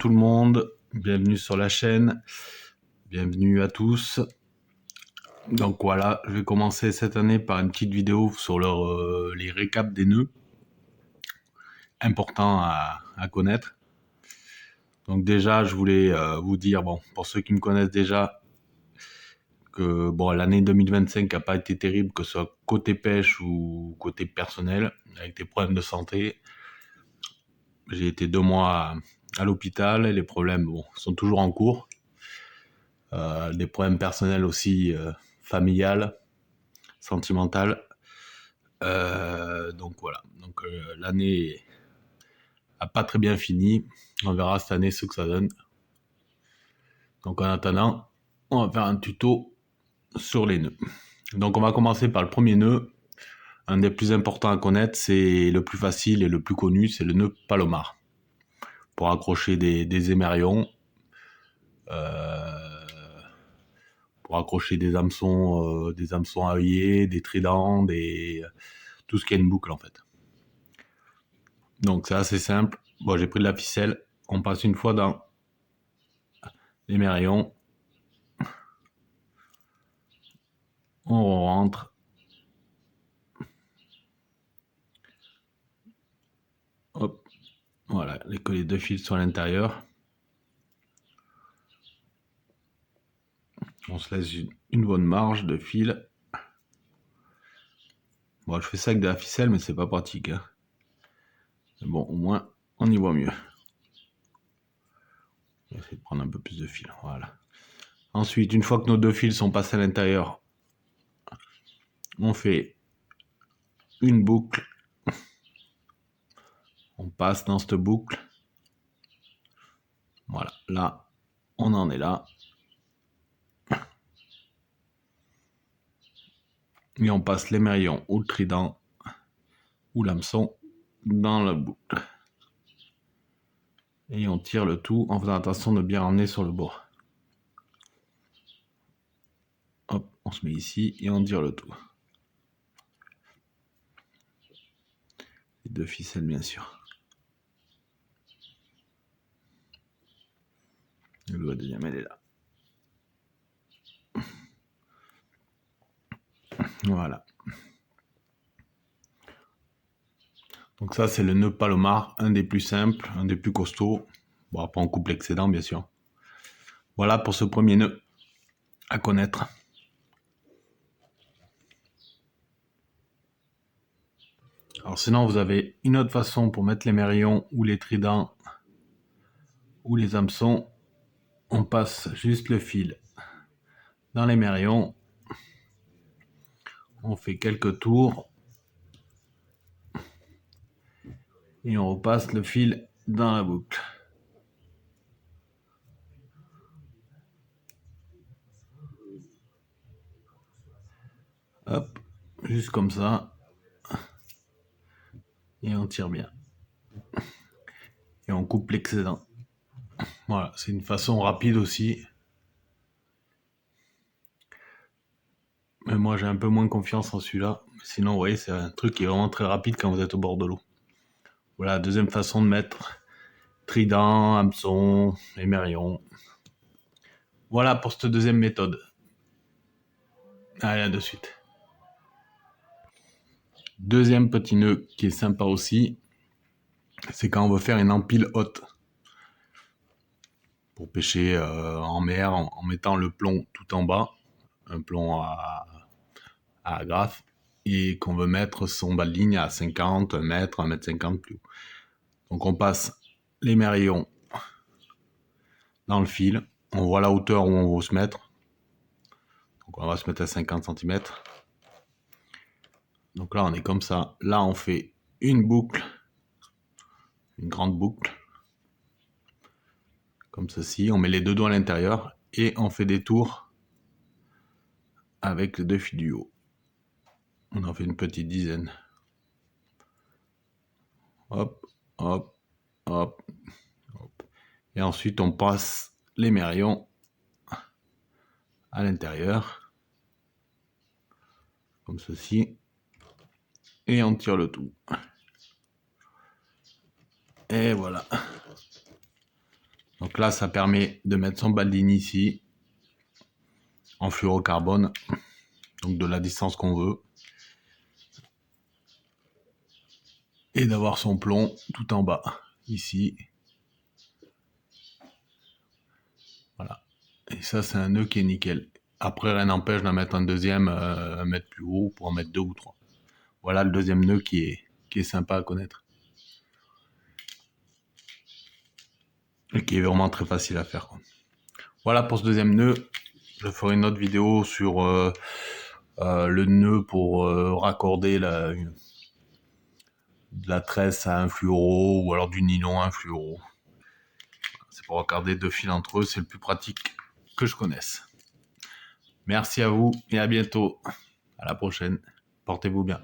tout le monde, bienvenue sur la chaîne, bienvenue à tous. Donc voilà, je vais commencer cette année par une petite vidéo sur les récaps des nœuds, importants à connaître. Donc déjà, je voulais vous dire, bon, pour ceux qui me connaissent déjà, que bon, l'année 2025 n'a pas été terrible, que ce soit côté pêche ou côté personnel, avec des problèmes de santé. J'ai été 2 mois à l'hôpital et les problèmes sont toujours en cours. Des problèmes personnels aussi, familiales, sentimentales. Donc voilà. Donc l'année a pas très bien fini. On verra cette année ce que ça donne. Donc en attendant, on va faire un tuto sur les nœuds. Donc on va commencer par le premier nœud. Un des plus importants à connaître, c'est le plus facile et le plus connu, c'est le nœud Palomar. Pour accrocher des émerions, pour accrocher des hameçons à œillets, des tridents, tout ce qui est une boucle en fait. Donc c'est assez simple. Bon, j'ai pris de la ficelle. On passe une fois dans l'émerion. On rentre. Hop. Voilà, les 2 fils sont à l'intérieur. On se laisse une bonne marge de fil. Bon, je fais ça avec de la ficelle, mais c'est pas pratique. Hein. Mais bon, au moins, on y voit mieux. On va essayer de prendre un peu plus de fil. Voilà. Ensuite, une fois que nos 2 fils sont passés à l'intérieur, on fait une boucle. On passe dans cette boucle. Voilà, là, on en est là. Et on passe l'émerion ou le trident ou l'hameçon dans la boucle. Et on tire le tout en faisant attention de bien ramener sur le bord. Hop, on se met ici et on tire le tout. Les 2 ficelles bien sûr. Le deuxième, elle est là. Voilà. Donc ça, c'est le nœud Palomar, un des plus simples, un des plus costauds. Bon, après on coupe l'excédent, bien sûr. Voilà pour ce premier nœud à connaître. Alors sinon, vous avez une autre façon pour mettre l'émerion ou les tridents ou les hameçons. On passe juste le fil dans l'émerion. On fait quelques tours. Et on repasse le fil dans la boucle. Hop, juste comme ça. Et on tire bien. Et on coupe l'excédent. Voilà, c'est une façon rapide aussi. Mais moi j'ai un peu moins confiance en celui-là. Sinon, vous voyez, c'est un truc qui est vraiment très rapide quand vous êtes au bord de l'eau. Voilà, deuxième façon de mettre trident, hameçon, émerion. Voilà pour cette deuxième méthode. Allez, à de suite. Deuxième petit nœud qui est sympa aussi, c'est quand on veut faire une empile haute. Pour pêcher en mer en mettant le plomb tout en bas, un plomb à agrafe, et qu'on veut mettre son bas de ligne à 50 mètres, 1,50 m plus haut. Donc on passe l'émerion dans le fil, on voit la hauteur où on veut se mettre. Donc on va se mettre à 50 cm. Donc là on est comme ça. Là on fait une boucle, une grande boucle, comme ceci. On met les 2 doigts à l'intérieur et on fait des tours avec les 2 fils du haut. On en fait une petite dizaine. Hop, hop, hop, hop. Et ensuite on passe l'émerion à l'intérieur, comme ceci. Et on tire le tout. Et voilà. Donc là, ça permet de mettre son baldini ici, en fluorocarbone, donc de la distance qu'on veut. Et d'avoir son plomb tout en bas, ici. Voilà. Et ça, c'est un nœud qui est nickel. Après, rien n'empêche d'en mettre un deuxième un mètre plus haut pour en mettre 2 ou 3. Voilà le deuxième nœud qui est sympa à connaître. Et qui est vraiment très facile à faire, quoi. Voilà pour ce deuxième nœud. Je ferai une autre vidéo sur le nœud pour raccorder de la tresse à un fluoro ou alors du nylon à un fluoro. C'est pour raccorder 2 fils entre eux, c'est le plus pratique que je connaisse. Merci à vous et à bientôt. À la prochaine. Portez-vous bien.